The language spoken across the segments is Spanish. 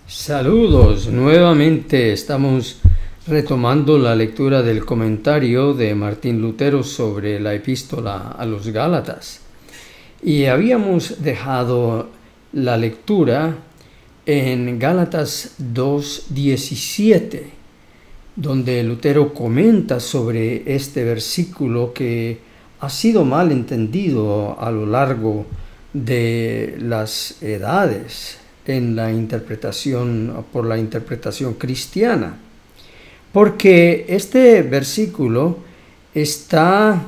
Saludos, nuevamente estamos retomando la lectura del comentario de Martín Lutero sobre la epístola a los Gálatas. Y habíamos dejado la lectura en Gálatas 2:17, donde Lutero comenta sobre este versículo que ha sido mal entendido a lo largo de las edades por la interpretación cristiana, porque este versículo está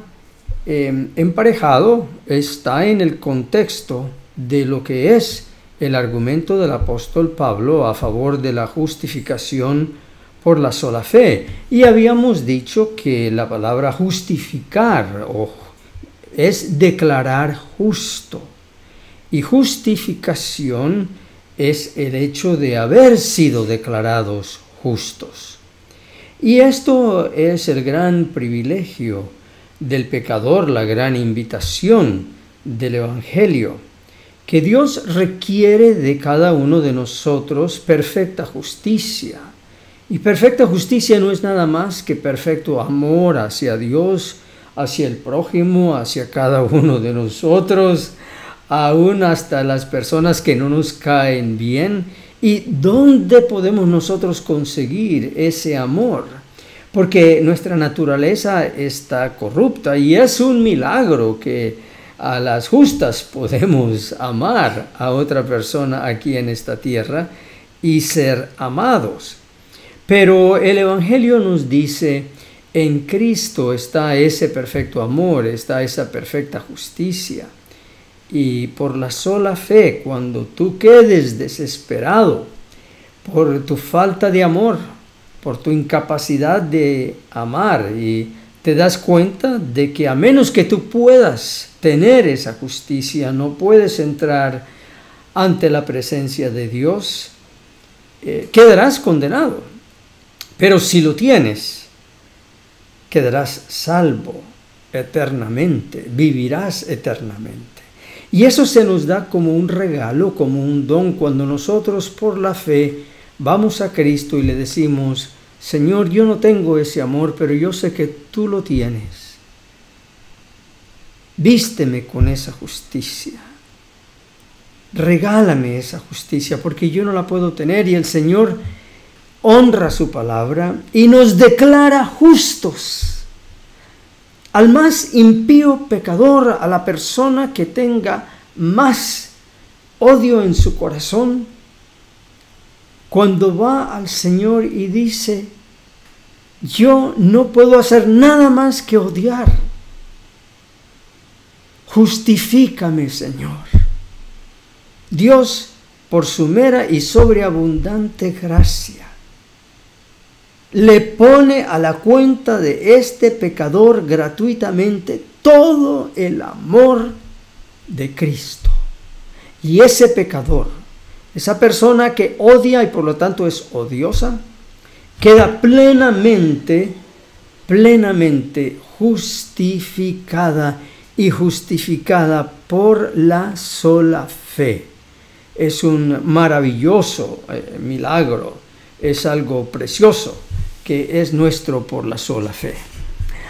emparejado, está en el contexto de lo que es el argumento del apóstol Pablo a favor de la justificación por la sola fe. Y habíamos dicho que la palabra justificar es declarar justo, y justificación es el hecho de haber sido declarados justos. Y esto es el gran privilegio del pecador, la gran invitación del Evangelio, que Dios requiere de cada uno de nosotros perfecta justicia. Y perfecta justicia no es nada más que perfecto amor hacia Dios, hacia el prójimo, hacia cada uno de nosotros, aún hasta las personas que no nos caen bien. ¿Y dónde podemos nosotros conseguir ese amor? Porque nuestra naturaleza está corrupta y es un milagro que a las justas podemos amar a otra persona aquí en esta tierra y ser amados. Pero el Evangelio nos dice: en Cristo está ese perfecto amor, está esa perfecta justicia. Y por la sola fe, cuando tú quedes desesperado por tu falta de amor, por tu incapacidad de amar, y te das cuenta de que a menos que tú puedas tener esa justicia, no puedes entrar ante la presencia de Dios, quedarás condenado. Pero si lo tienes, quedarás salvo eternamente, vivirás eternamente. Y eso se nos da como un regalo, como un don, cuando nosotros por la fe vamos a Cristo y le decimos: Señor, yo no tengo ese amor, pero yo sé que tú lo tienes. Vísteme con esa justicia. Regálame esa justicia, porque yo no la puedo tener. Y el Señor honra su palabra y nos declara justos. Al más impío pecador, a la persona que tenga más odio en su corazón, cuando va al Señor y dice: yo no puedo hacer nada más que odiar, justifícame, Señor. Dios, por su mera y sobreabundante gracia, le pone a la cuenta de este pecador gratuitamente todo el amor de Cristo. Y ese pecador, esa persona que odia y por lo tanto es odiosa, queda plenamente justificada, y justificada por la sola fe. Es un maravilloso milagro, es algo precioso que es nuestro por la sola fe.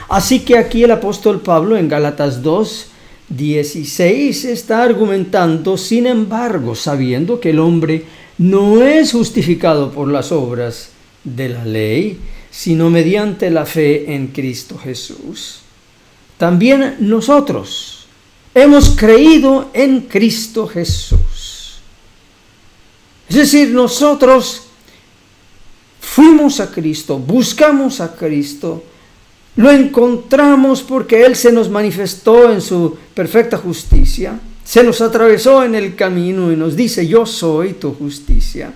Así que aquí el apóstol Pablo en Gálatas 2:16 está argumentando: sin embargo, sabiendo que el hombre no es justificado por las obras de la ley, sino mediante la fe en Cristo Jesús, también nosotros hemos creído en Cristo Jesús. Es decir, nosotros fuimos a Cristo, buscamos a Cristo, lo encontramos porque Él se nos manifestó en su perfecta justicia, se nos atravesó en el camino y nos dice: yo soy tu justicia.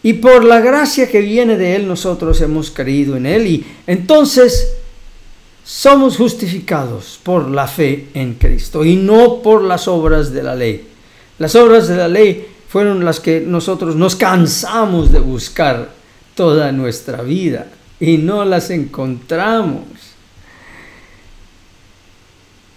Y por la gracia que viene de Él, nosotros hemos creído en Él, y entonces somos justificados por la fe en Cristo y no por las obras de la ley. Las obras de la ley fueron las que nosotros nos cansamos de buscar toda nuestra vida y no las encontramos.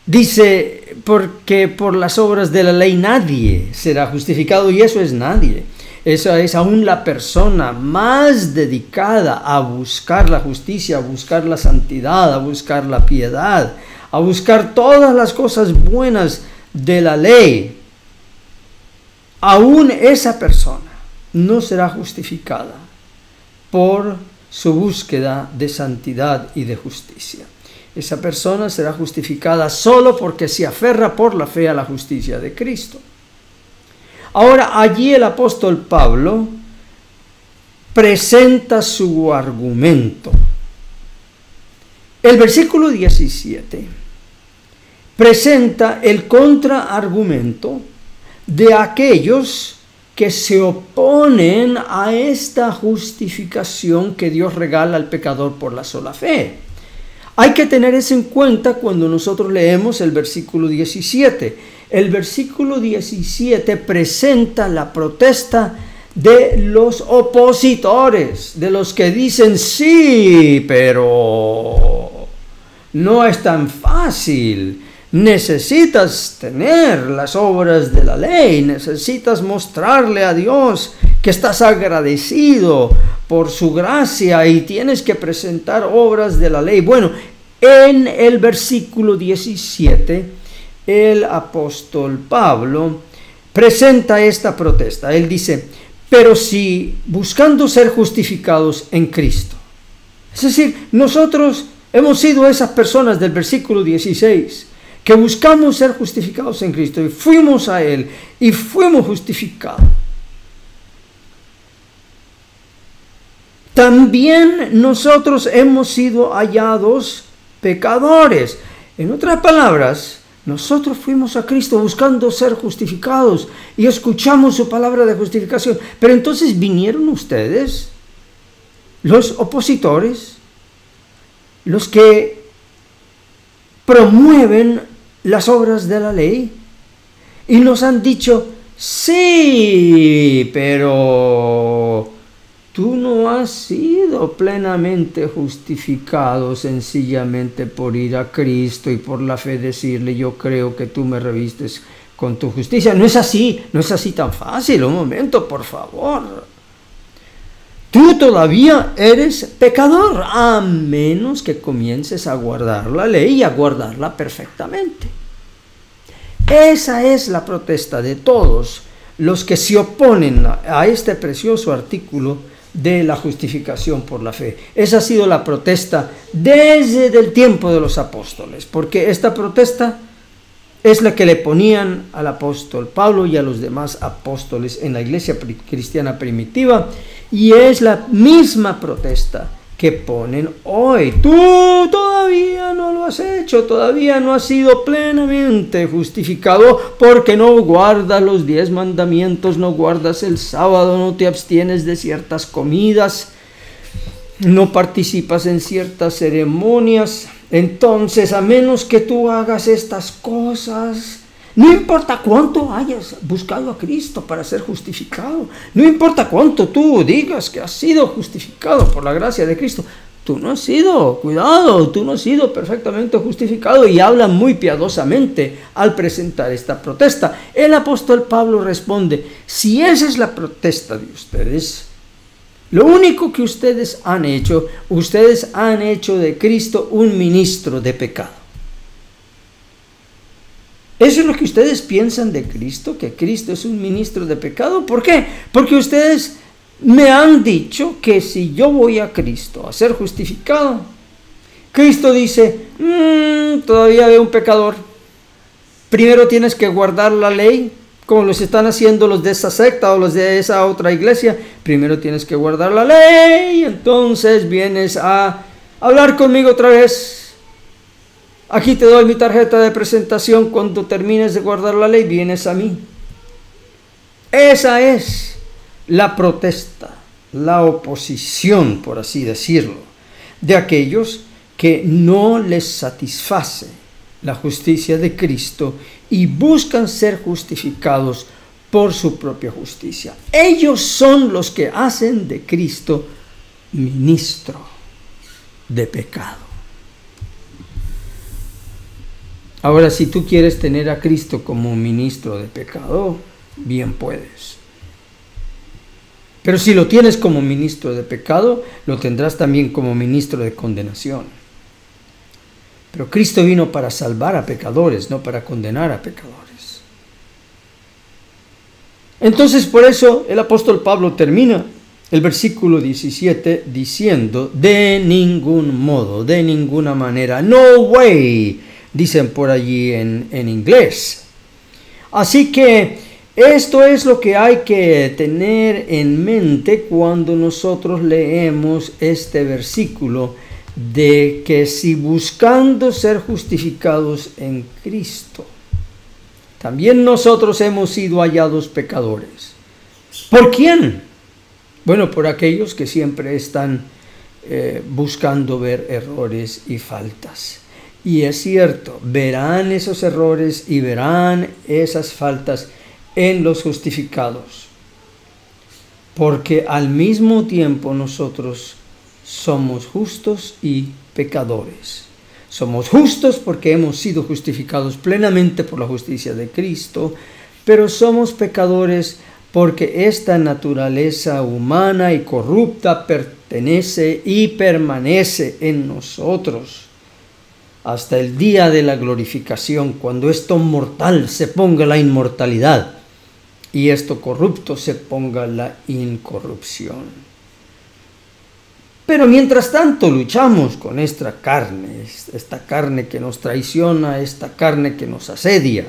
Dice: porque por las obras de la ley nadie será justificado, y eso es nadie. Esa es aún la persona más dedicada a buscar la justicia, a buscar la santidad, a buscar la piedad, a buscar todas las cosas buenas de la ley. Aún esa persona no será justificada por su búsqueda de santidad y de justicia. Esa persona será justificada solo porque se aferra por la fe a la justicia de Cristo. Ahora, allí el apóstol Pablo presenta su argumento. El versículo 17 presenta el contraargumento de aquellos que se oponen a esta justificación que Dios regala al pecador por la sola fe. Hay que tener eso en cuenta cuando nosotros leemos el versículo 17. El versículo 17 presenta la protesta de los opositores, de los que dicen sí, pero no es tan fácil. Necesitas tener las obras de la ley, necesitas mostrarle a Dios que estás agradecido por su gracia y tienes que presentar obras de la ley. Bueno, en el versículo 17, el apóstol Pablo presenta esta protesta. Él dice, pero si buscando ser justificados en Cristo. Es decir, nosotros hemos sido esas personas del versículo 16 que buscamos ser justificados en Cristo y fuimos a Él y fuimos justificados. También nosotros hemos sido hallados pecadores. En otras palabras, nosotros fuimos a Cristo buscando ser justificados y escuchamos su palabra de justificación. Pero entonces vinieron ustedes, los opositores, los que promueven las obras de la ley, y nos han dicho, sí, pero tú no has sido plenamente justificado sencillamente por ir a Cristo y por la fe decirle, yo creo que tú me revistes con tu justicia. No es así, no es así tan fácil. Un momento, por favor. Tú todavía eres pecador, a menos que comiences a guardar la ley y a guardarla perfectamente. Esa es la protesta de todos los que se oponen a este precioso artículo de la justificación por la fe. Esa ha sido la protesta desde el tiempo de los apóstoles, porque esta protesta es la que le ponían al apóstol Pablo y a los demás apóstoles en la iglesia cristiana primitiva, y es la misma protesta que ponen hoy. Tú todavía no lo has hecho, todavía no has sido plenamente justificado porque no guardas los 10 mandamientos, no guardas el sábado, no te abstienes de ciertas comidas, no participas en ciertas ceremonias. Entonces, a menos que tú hagas estas cosas, no importa cuánto hayas buscado a Cristo para ser justificado, no importa cuánto tú digas que has sido justificado por la gracia de Cristo, tú no has sido, cuidado, tú no has sido perfectamente justificado. Y habla muy piadosamente al presentar esta protesta. El apóstol Pablo responde, si esa es la protesta de ustedes, lo único que ustedes han hecho de Cristo un ministro de pecado. ¿Eso es lo que ustedes piensan de Cristo? ¿Que Cristo es un ministro de pecado? ¿Por qué? Porque ustedes me han dicho que si yo voy a Cristo a ser justificado, Cristo dice, todavía veo un pecador. Primero tienes que guardar la ley, como los están haciendo los de esa secta o los de esa otra iglesia. Primero tienes que guardar la ley, entonces vienes a hablar conmigo otra vez. Aquí te doy mi tarjeta de presentación, cuando termines de guardar la ley, vienes a mí. Esa es la protesta, la oposición, por así decirlo, de aquellos que no les satisface la justicia de Cristo y buscan ser justificados por su propia justicia. Ellos son los que hacen de Cristo ministro de pecado. Ahora, si tú quieres tener a Cristo como ministro de pecado, bien puedes. Pero si lo tienes como ministro de pecado, lo tendrás también como ministro de condenación. Pero Cristo vino para salvar a pecadores, no para condenar a pecadores. Entonces, por eso el apóstol Pablo termina el versículo 17 diciendo, de ningún modo, de ninguna manera, no way, dicen por allí en inglés. Así que esto es lo que hay que tener en mente cuando nosotros leemos este versículo, de que si buscando ser justificados en Cristo, también nosotros hemos sido hallados pecadores. ¿Por quién? Bueno, por aquellos que siempre están buscando ver errores y faltas. Y es cierto, verán esos errores y verán esas faltas en los justificados. Porque al mismo tiempo nosotros somos justos y pecadores. Somos justos porque hemos sido justificados plenamente por la justicia de Cristo, pero somos pecadores porque esta naturaleza humana y corrupta pertenece y permanece en nosotros hasta el día de la glorificación, cuando esto mortal se ponga la inmortalidad y esto corrupto se ponga la incorrupción. Pero mientras tanto luchamos con esta carne que nos traiciona, esta carne que nos asedia,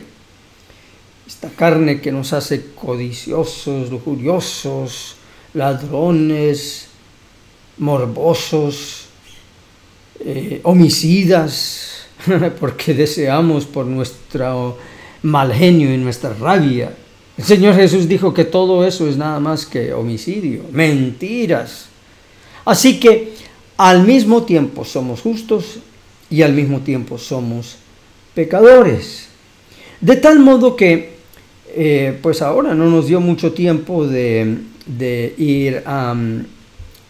esta carne que nos hace codiciosos, lujuriosos, ladrones, morbosos, homicidas, porque deseamos por nuestro mal genio y nuestra rabia. El Señor Jesús dijo que todo eso es nada más que homicidio, mentiras. Así que al mismo tiempo somos justos y al mismo tiempo somos pecadores. De tal modo que, pues ahora no nos dio mucho tiempo de ir a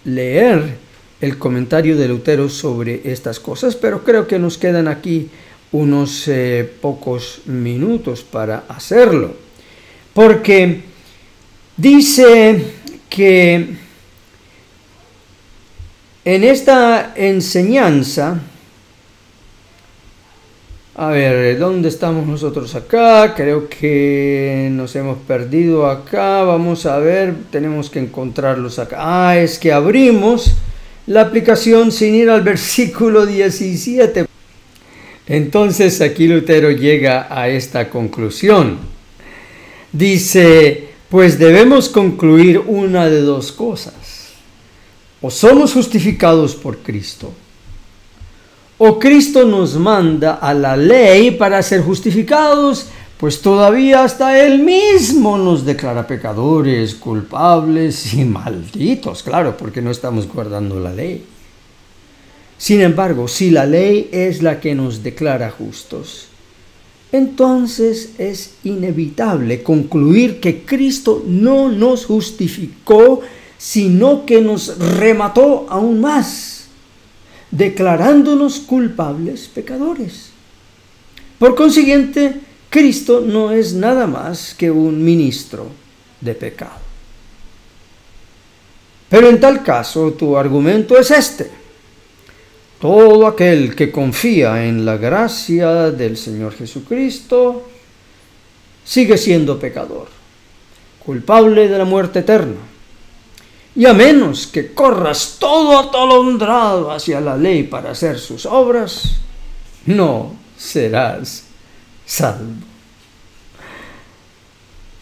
leer el comentario de Lutero sobre estas cosas, pero creo que nos quedan aquí unos pocos minutos para hacerlo. Porque dice que en esta enseñanza, a ver, ¿dónde estamos nosotros acá? Creo que nos hemos perdido acá. Vamos a ver, tenemos que encontrarlos acá. Es que abrimos la aplicación sin ir al versículo 17. Entonces aquí Lutero llega a esta conclusión. Dice, pues debemos concluir una de dos cosas. O somos justificados por Cristo, o Cristo nos manda a la ley para ser justificados, pues todavía hasta Él mismo nos declara pecadores, culpables y malditos, claro, porque no estamos guardando la ley. Sin embargo, si la ley es la que nos declara justos, entonces es inevitable concluir que Cristo no nos justificó, sino que nos remató aún más, declarándonos culpables pecadores. Por consiguiente, Cristo no es nada más que un ministro de pecado. Pero en tal caso, tu argumento es este: todo aquel que confía en la gracia del Señor Jesucristo sigue siendo pecador, culpable de la muerte eterna. Y a menos que corras todo atolondrado hacia la ley para hacer sus obras, no serás salvo.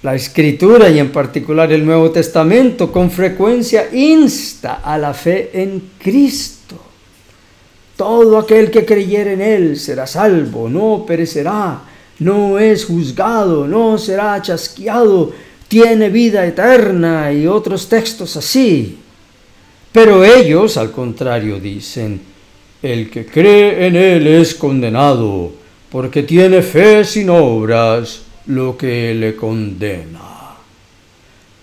La Escritura, y en particular el Nuevo Testamento, con frecuencia insta a la fe en Cristo. Todo aquel que creyere en Él será salvo, no perecerá, no es juzgado, no será chasqueado, tiene vida eterna, y otros textos así. Pero ellos, al contrario, dicen, el que cree en Él es condenado, porque tiene fe sin obras, lo que le condena.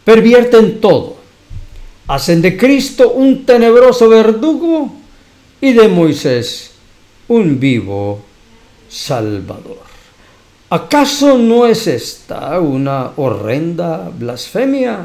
Pervierten todo, hacen de Cristo un tenebroso verdugo y de Moisés un vivo Salvador. ¿Acaso no es esta una horrenda blasfemia?